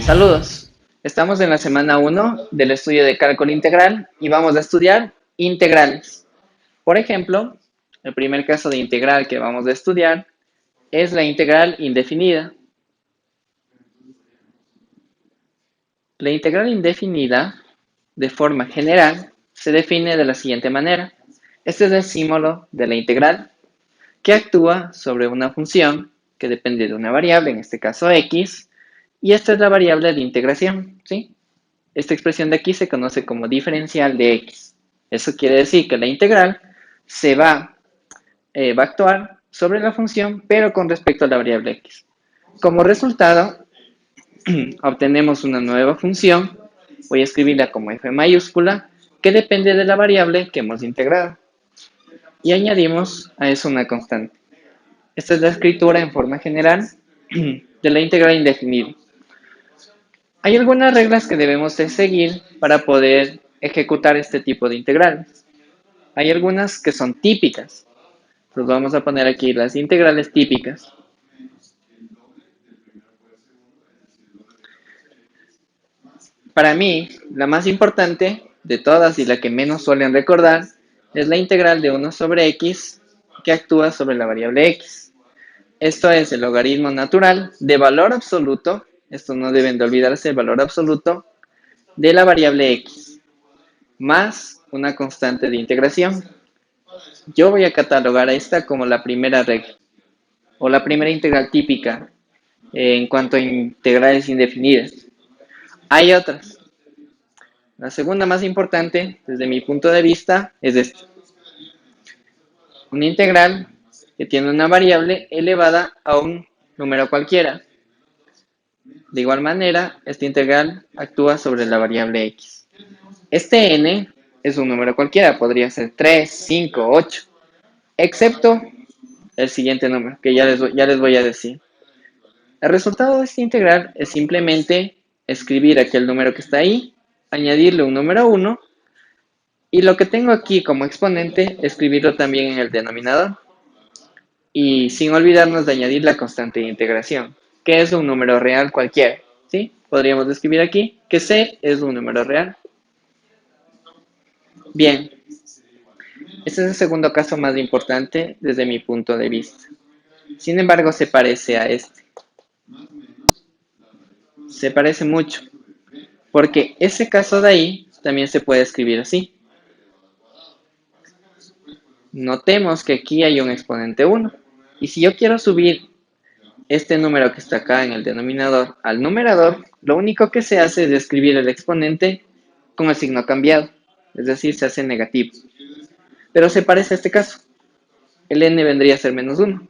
Saludos. Estamos en la semana 1 del estudio de cálculo integral y vamos a estudiar integrales. Por ejemplo, el primer caso de integral que vamos a estudiar es la integral indefinida. La integral indefinida, de forma general, se define de la siguiente manera. Este es el símbolo de la integral que actúa sobre una función que depende de una variable, en este caso x, y esta es la variable de integración, ¿sí? Esta expresión de aquí se conoce como diferencial de x. Eso quiere decir que la integral va a actuar sobre la función, pero con respecto a la variable x. Como resultado, obtenemos una nueva función, voy a escribirla como f mayúscula, que depende de la variable que hemos integrado. Y añadimos a eso una constante. Esta es la escritura en forma general de la integral indefinida. Hay algunas reglas que debemos de seguir para poder ejecutar este tipo de integrales. Hay algunas que son típicas. Entonces vamos a poner aquí las integrales típicas. Para mí, la más importante de todas y la que menos suelen recordar es la integral de 1 sobre x que actúa sobre la variable x. Esto es el logaritmo natural de valor absoluto, esto no deben de olvidarse, el valor absoluto de la variable x, más una constante de integración. Yo voy a catalogar a esta como la primera regla, o la primera integral típica en cuanto a integrales indefinidas. Hay otras. La segunda más importante, desde mi punto de vista, es esta. Una integral que tiene una variable elevada a un número cualquiera. De igual manera, esta integral actúa sobre la variable x. Este n es un número cualquiera, podría ser 3, 5, 8, excepto el siguiente número, que ya les voy a decir. El resultado de esta integral es simplemente escribir aquel número que está ahí, añadirle un número 1, y lo que tengo aquí como exponente, escribirlo también en el denominador. Y sin olvidarnos de añadir la constante de integración, que es un número real cualquiera, ¿sí? Podríamos escribir aquí que c es un número real. Bien, este es el segundo caso más importante desde mi punto de vista. Sin embargo, se parece a este. Se parece mucho, porque ese caso de ahí también se puede escribir así. Notemos que aquí hay un exponente 1. Y si yo quiero subir este número que está acá en el denominador al numerador, lo único que se hace es escribir el exponente con el signo cambiado. Es decir, se hace negativo. Pero se parece a este caso. El n vendría a ser menos 1.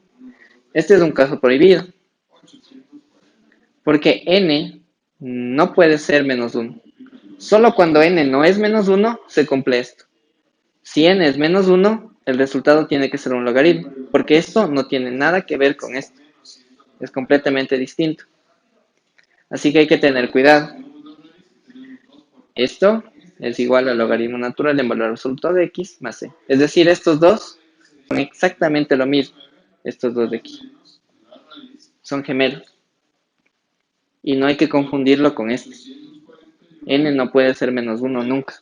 Este es un caso prohibido. Porque n no puede ser menos 1. Solo cuando n no es menos 1, se cumple esto. Si n es menos 1, el resultado tiene que ser un logaritmo, porque esto no tiene nada que ver con esto. Es completamente distinto. Así que hay que tener cuidado. Esto es igual al logaritmo natural en valor absoluto de x más c. Es decir, estos dos son exactamente lo mismo. Estos dos de aquí. Son gemelos. Y no hay que confundirlo con este. N no puede ser menos 1 nunca.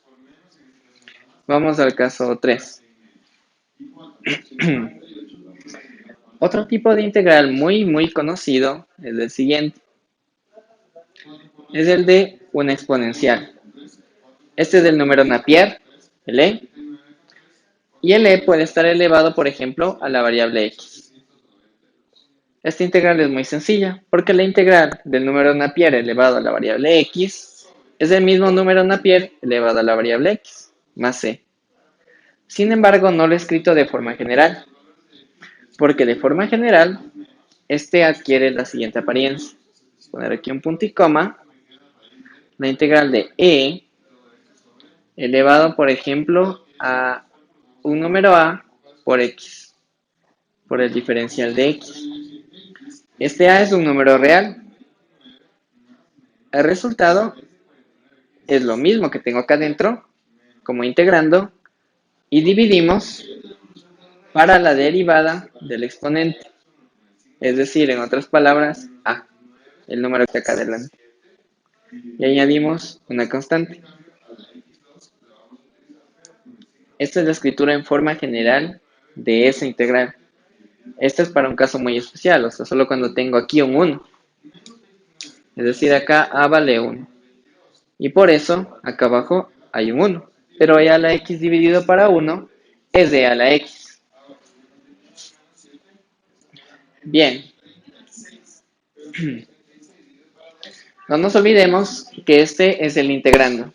Vamos al caso 3. Otro tipo de integral muy conocido es el siguiente. Es el de una exponencial. Este es el número Napier, el e. Y el e puede estar elevado, por ejemplo, a la variable x. Esta integral es muy sencilla, porque la integral del número Napier elevado a la variable x es el mismo número Napier elevado a la variable x, más c. Sin embargo, no lo he escrito de forma general, porque de forma general, este adquiere la siguiente apariencia. Voy a poner aquí un punto y coma. La integral de e elevado, por ejemplo, a un número a por x, por el diferencial de x. Este a es un número real. El resultado es lo mismo que tengo acá adentro, como integrando, y dividimos para la derivada del exponente. Es decir, en otras palabras, a, el número que está acá adelante. y añadimos una constante. Esta es la escritura en forma general de esa integral. Esto es para un caso muy especial, o sea, solo cuando tengo aquí un 1. Es decir, acá a vale 1. Y por eso, acá abajo hay un 1. Pero e a la x dividido para 1 es de a la x. Bien. No nos olvidemos que este es el integrando.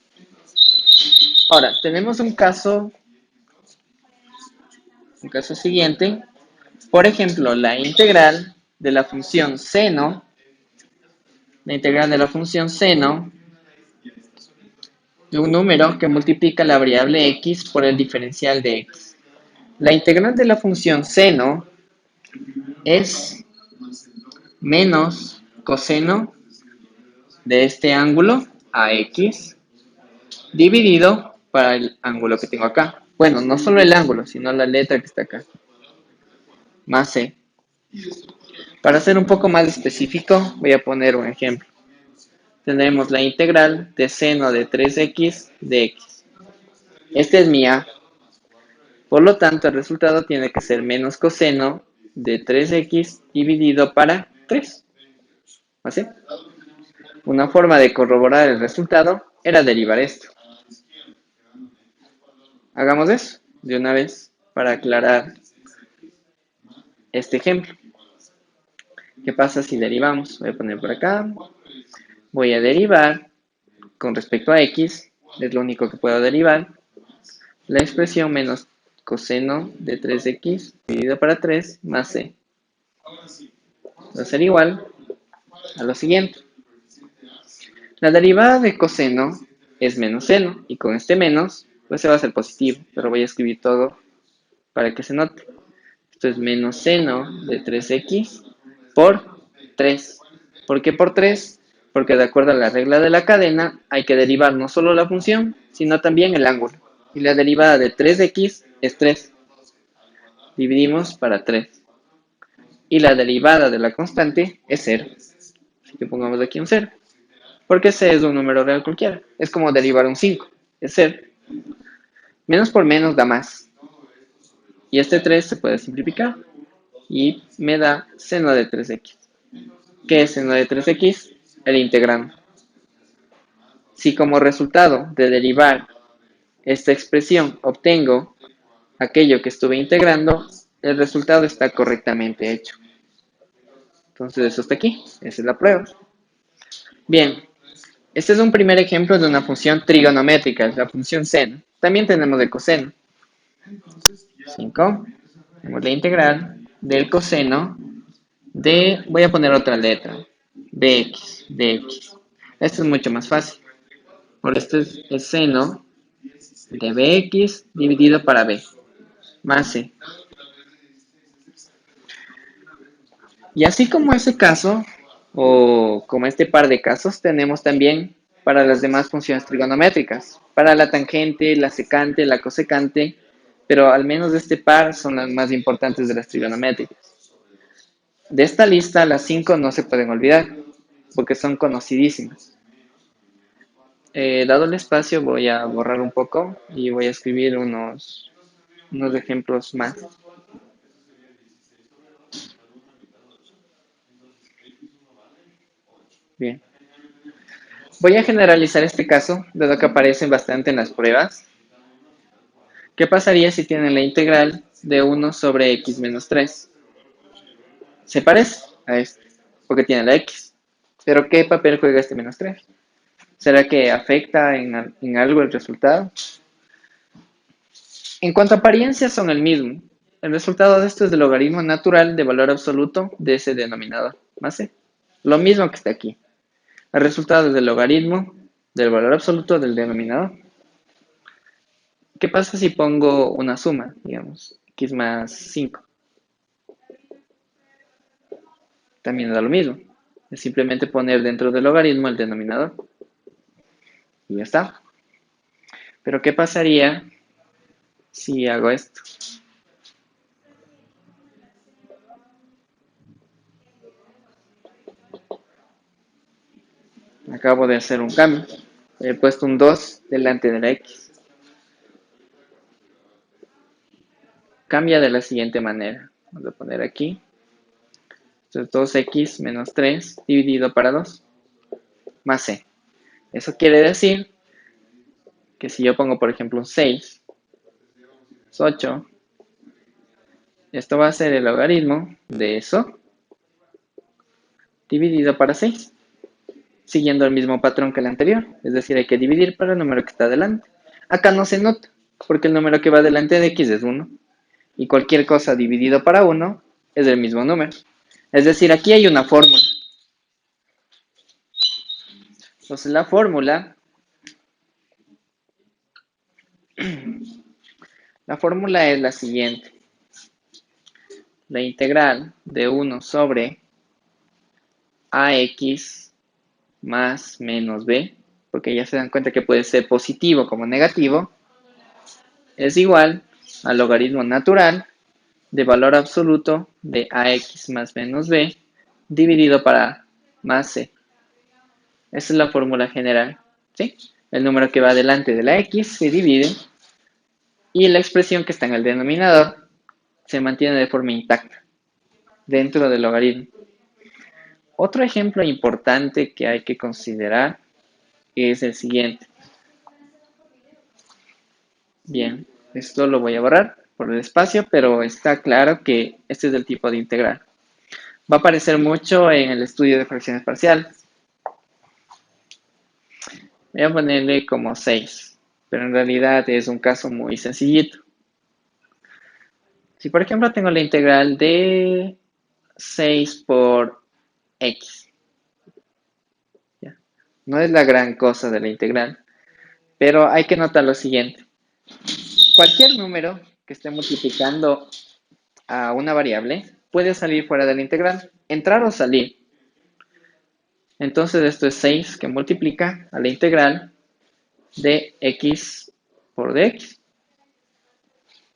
Ahora, tenemos un caso siguiente. Por ejemplo, la integral de la función seno de un número que multiplica la variable x por el diferencial de x. La integral de la función seno es menos coseno de este ángulo a x dividido para el ángulo que tengo acá. Bueno, no solo el ángulo, sino la letra que está acá. Más c. Para ser un poco más específico, voy a poner un ejemplo. Tendremos la integral de seno de 3x de x. Este es mi a. Por lo tanto, el resultado tiene que ser menos coseno de 3x dividido para 3. ¿Así? Una forma de corroborar el resultado era derivar esto. Hagamos eso de una vez para aclarar este ejemplo. ¿Qué pasa si derivamos? Voy a poner por acá. Voy a derivar con respecto a x, es lo único que puedo derivar, la expresión menos coseno de 3x dividido para 3 más c. Va a ser igual a lo siguiente. La derivada de coseno es menos seno, y con este menos, pues se va a hacer positivo, pero voy a escribir todo para que se note. Esto es menos seno de 3x por 3. ¿Por qué por 3? Porque de acuerdo a la regla de la cadena, hay que derivar no solo la función, sino también el ángulo. Y la derivada de 3x es 3. Dividimos para 3. Y la derivada de la constante es 0. Así que pongamos aquí un 0. Porque c es un número real cualquiera. Es como derivar un 5. Es 0. Menos por menos da más. Y este 3 se puede simplificar. Y me da seno de 3x. ¿Qué es seno de 3x? El integrando. Si como resultado de derivar esta expresión obtengo aquello que estuve integrando, el resultado está correctamente hecho. Entonces eso está aquí. Esa es la prueba. Bien. Este es un primer ejemplo de una función trigonométrica, la función seno. También tenemos de coseno. 5. Tenemos la integral del coseno de, voy a poner otra letra, bx. Esto es mucho más fácil. Porque esto es el seno de bx dividido para b, más c. Y así como ese caso, o como este par de casos, tenemos también para las demás funciones trigonométricas. Para la tangente, la secante, la cosecante, pero al menos de este par son las más importantes de las trigonométricas. De esta lista, las 5 no se pueden olvidar, porque son conocidísimas. Dado el espacio, voy a borrar un poco y voy a escribir unos ejemplos más. Bien. Voy a generalizar este caso, dado que aparecen bastante en las pruebas. ¿Qué pasaría si tienen la integral de 1 sobre x menos 3? Se parece a este, porque tiene la x. Pero ¿qué papel juega este menos 3? ¿Será que afecta en algo el resultado? En cuanto a apariencia, son el mismo. El resultado de esto es el logaritmo natural de valor absoluto de ese denominador, más c. Lo mismo que está aquí. El resultado es el logaritmo del valor absoluto del denominador. ¿Qué pasa si pongo una suma? Digamos, x más 5. También da lo mismo. Es simplemente poner dentro del logaritmo el denominador. Y ya está. Pero ¿qué pasaría si hago esto? Acabo de hacer un cambio. He puesto un 2 delante de la x. Cambia de la siguiente manera. Vamos a poner aquí. Entonces 2x menos 3 dividido para 2 más c. Eso quiere decir que si yo pongo, por ejemplo, un 6, es 8, esto va a ser el logaritmo de eso dividido para 6, siguiendo el mismo patrón que el anterior. Es decir, hay que dividir para el número que está delante. Acá no se nota, porque el número que va delante de x es 1. Y cualquier cosa dividido para 1 es el mismo número. Es decir, aquí hay una fórmula. Entonces la fórmula es la siguiente. La integral de 1 sobre ax más menos b, porque ya se dan cuenta que puede ser positivo como negativo, es igual al logaritmo natural de valor absoluto de ax más menos b dividido para a más c. Esa es la fórmula general, ¿sí? El número que va delante de la x se divide y la expresión que está en el denominador se mantiene de forma intacta dentro del logaritmo. Otro ejemplo importante que hay que considerar es el siguiente. Bien, esto lo voy a borrar por el espacio, pero está claro que este es el tipo de integral. Va a aparecer mucho en el estudio de fracciones parciales. Voy a ponerle como 6, pero en realidad es un caso muy sencillito. Si por ejemplo tengo la integral de 6 por x. No es la gran cosa de la integral, pero hay que notar lo siguiente. Cualquier número que esté multiplicando a una variable puede salir fuera de la integral, entrar o salir. Entonces esto es 6 que multiplica a la integral de x por dx.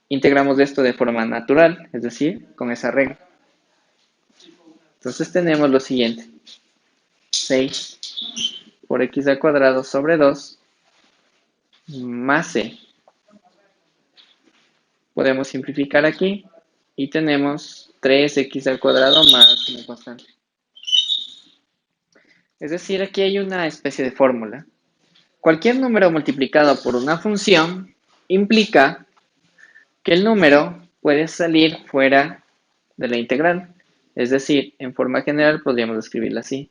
Integramos esto de forma natural, es decir, con esa regla. Entonces tenemos lo siguiente. 6 por x al cuadrado sobre 2 más c. Podemos simplificar aquí y tenemos 3x al cuadrado más una constante. Es decir, aquí hay una especie de fórmula. Cualquier número multiplicado por una función implica que el número puede salir fuera de la integral. Es decir, en forma general podríamos escribirla así.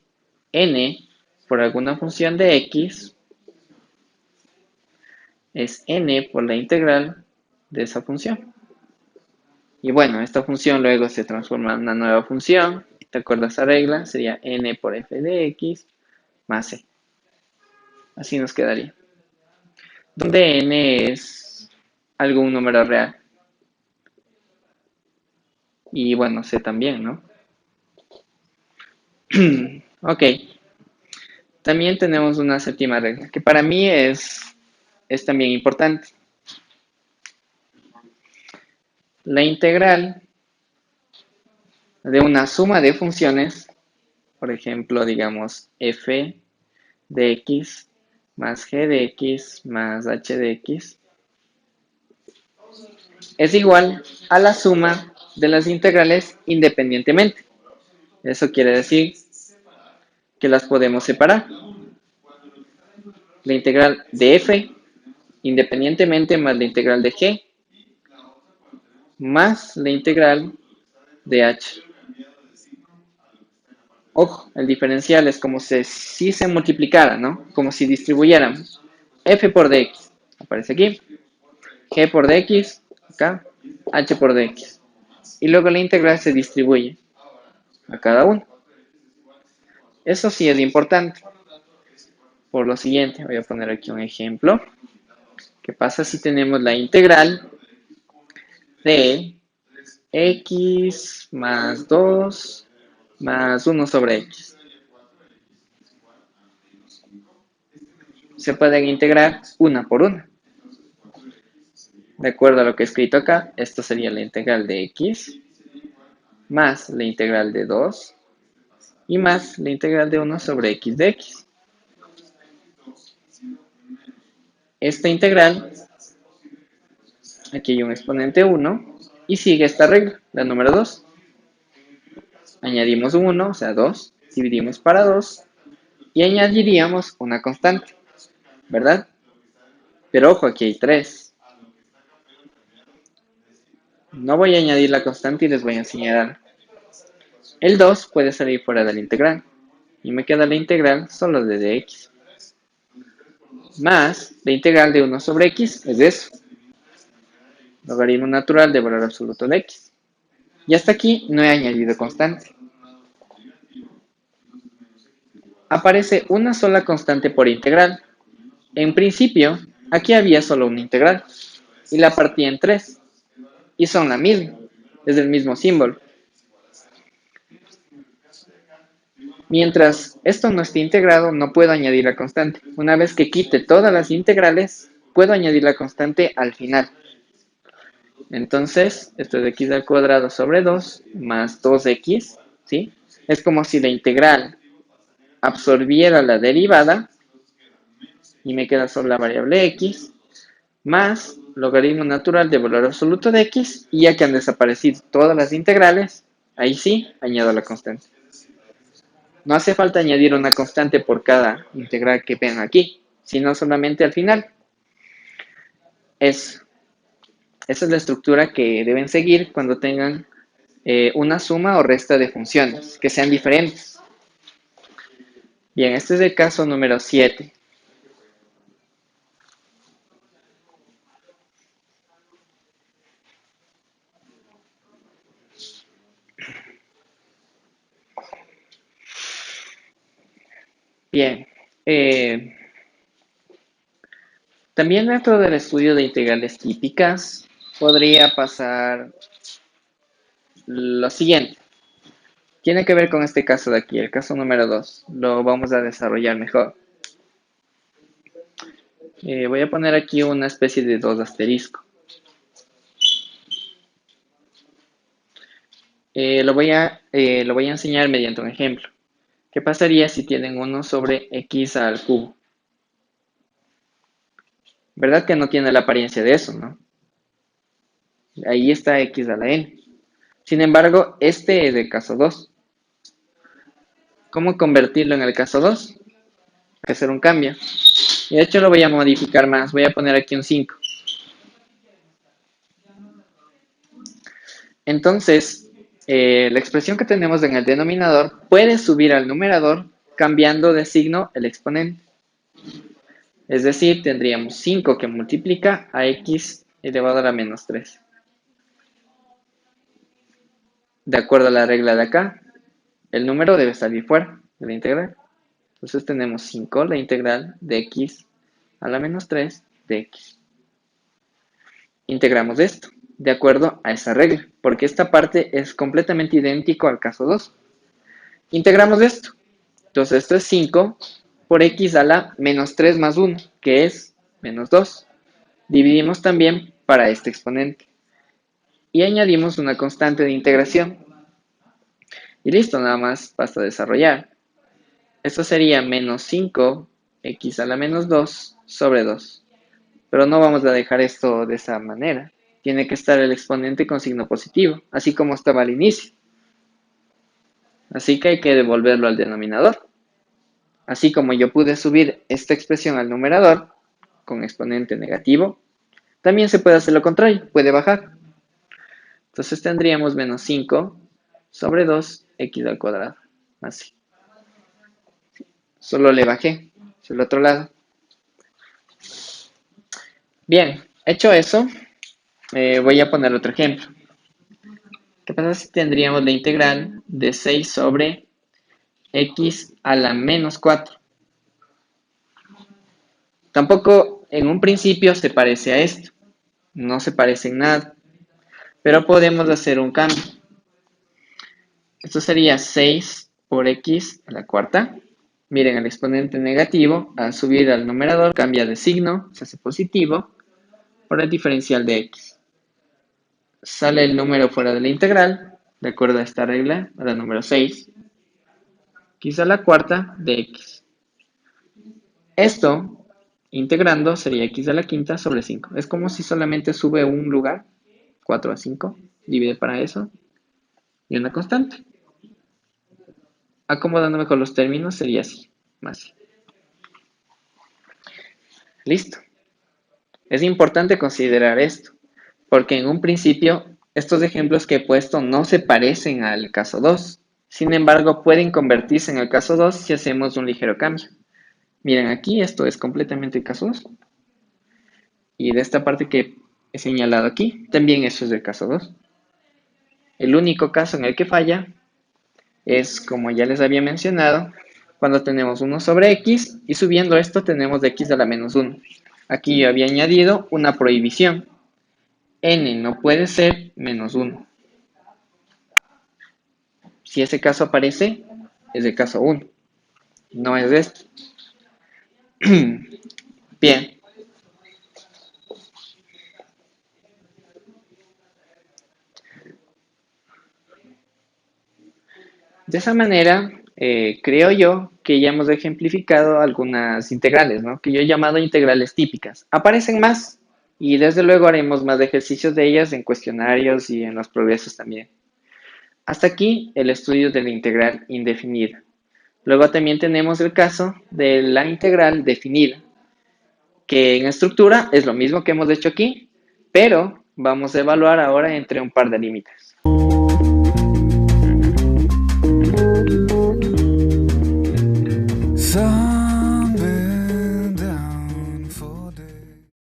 N por alguna función de x es n por la integral de esa función. Y bueno, esta función luego se transforma en una nueva función. De acuerdo a esa regla, sería n por f de x más c. Así nos quedaría. Donde n es algún número real. Y bueno, c también, ¿no? Ok. También tenemos una séptima regla, que para mí es también importante. La integral de una suma de funciones, por ejemplo, digamos, f de x más g de x más h de x, es igual a la suma de las integrales independientemente. Eso quiere decir que las podemos separar. La integral de f independientemente más la integral de g más la integral de h. Ojo, el diferencial es como si se multiplicara, ¿no? Como si distribuyéramos. F por dx, aparece aquí. G por dx, acá. H por dx. Y luego la integral se distribuye a cada uno. Eso sí es importante. Por lo siguiente, voy a poner aquí un ejemplo. ¿Qué pasa si tenemos la integral de x más 2 más 1 sobre x? Se pueden integrar una por una. De acuerdo a lo que he escrito acá, esto sería la integral de x más la integral de 2 y más la integral de 1 sobre x de x. esta integral, aquí hay un exponente 1, y sigue esta regla, la número 2. Añadimos un 1, o sea 2, dividimos para 2, y añadiríamos una constante, ¿verdad? Pero ojo, aquí hay 3. No voy a añadir la constante y les voy a enseñar algo. El 2 puede salir fuera de la integral, y me queda la integral solo de dx. Más la integral de 1 sobre x es eso. Logaritmo natural de valor absoluto de x. Y hasta aquí no he añadido constante. Aparece una sola constante por integral. En principio, aquí había solo una integral. Y la partí en 3. Y son la misma. Es el mismo símbolo. Mientras esto no esté integrado, no puedo añadir la constante. Una vez que quite todas las integrales, puedo añadir la constante al final. Entonces, esto es x al cuadrado sobre 2 más 2x, ¿sí? Es como si la integral absorbiera la derivada y me queda solo la variable x más logaritmo natural de valor absoluto de x, y ya que han desaparecido todas las integrales, ahí sí añado la constante. No hace falta añadir una constante por cada integral que vean aquí, sino solamente al final. Esa es la estructura que deben seguir cuando tengan una suma o resta de funciones que sean diferentes. Bien, este es el caso número 7. Bien, también dentro del estudio de integrales típicas podría pasar lo siguiente. Tiene que ver con este caso de aquí, el caso número 2. Lo vamos a desarrollar mejor. Voy a poner aquí una especie de 2 asterisco. Lo voy a enseñar mediante un ejemplo. ¿Qué pasaría si tienen 1 sobre x al cubo? ¿Verdad que no tiene la apariencia de eso, no? Ahí está x a la n. Sin embargo, este es el caso 2. ¿Cómo convertirlo en el caso 2? Hay que hacer un cambio. Y de hecho lo voy a modificar más. Voy a poner aquí un 5. Entonces, la expresión que tenemos en el denominador puede subir al numerador cambiando de signo el exponente. Es decir, tendríamos 5 que multiplica a x elevado a la menos 3. De acuerdo a la regla de acá, el número debe salir fuera de la integral. Entonces tenemos 5, la integral de x a la menos 3 de x. Integramos esto de acuerdo a esa regla, porque esta parte es completamente idéntico al caso 2. Integramos esto. Entonces esto es 5 por x a la menos 3 más 1, que es menos 2. Dividimos también para este exponente. Y añadimos una constante de integración. Y listo, nada más basta desarrollar. Esto sería menos 5 x a la menos 2 sobre 2. Pero no vamos a dejar esto de esa manera. Tiene que estar el exponente con signo positivo, así como estaba al inicio. Así que hay que devolverlo al denominador. Así como yo pude subir esta expresión al numerador con exponente negativo, también se puede hacer lo contrario, puede bajar. Entonces tendríamos menos 5 sobre 2 x al cuadrado. Así. Solo le bajé hacia el otro lado. Bien, hecho eso, voy a poner otro ejemplo. ¿Qué pasa si tendríamos la integral de 6 sobre x a la menos 4? Tampoco en un principio se parece a esto. No se parece en nada. Pero podemos hacer un cambio. Esto sería 6 por x a la cuarta. Miren, el exponente negativo, al subir al numerador, cambia de signo, se hace positivo, por el diferencial de x. Sale el número fuera de la integral, de acuerdo a esta regla, a la número 6. X a la cuarta de x. Esto Integrando sería x a la quinta sobre 5. Es como si solamente sube un lugar, 4 a 5, divide para eso, y una constante. Acomodándome con los términos sería así, más. Listo. Es importante considerar esto, porque en un principio estos ejemplos que he puesto no se parecen al caso 2. Sin embargo, pueden convertirse en el caso 2 si hacemos un ligero cambio. Miren, aquí esto es completamente el caso 2. Y de esta parte que he señalado aquí, también eso es del caso 2. El único caso en el que falla es, como ya les había mencionado, cuando tenemos 1 sobre x y subiendo esto tenemos de x a la menos 1. Aquí yo había añadido una prohibición. N no puede ser menos 1. Si ese caso aparece, es el caso 1. No es de este. Bien. De esa manera, creo yo que ya hemos ejemplificado algunas integrales, ¿no? Que yo he llamado integrales típicas. Aparecen más y desde luego haremos más ejercicios de ellas en cuestionarios y en los progresos también. Hasta aquí el estudio de la integral indefinida. Luego también tenemos el caso de la integral definida, que en estructura es lo mismo que hemos hecho aquí, pero vamos a evaluar ahora entre un par de límites.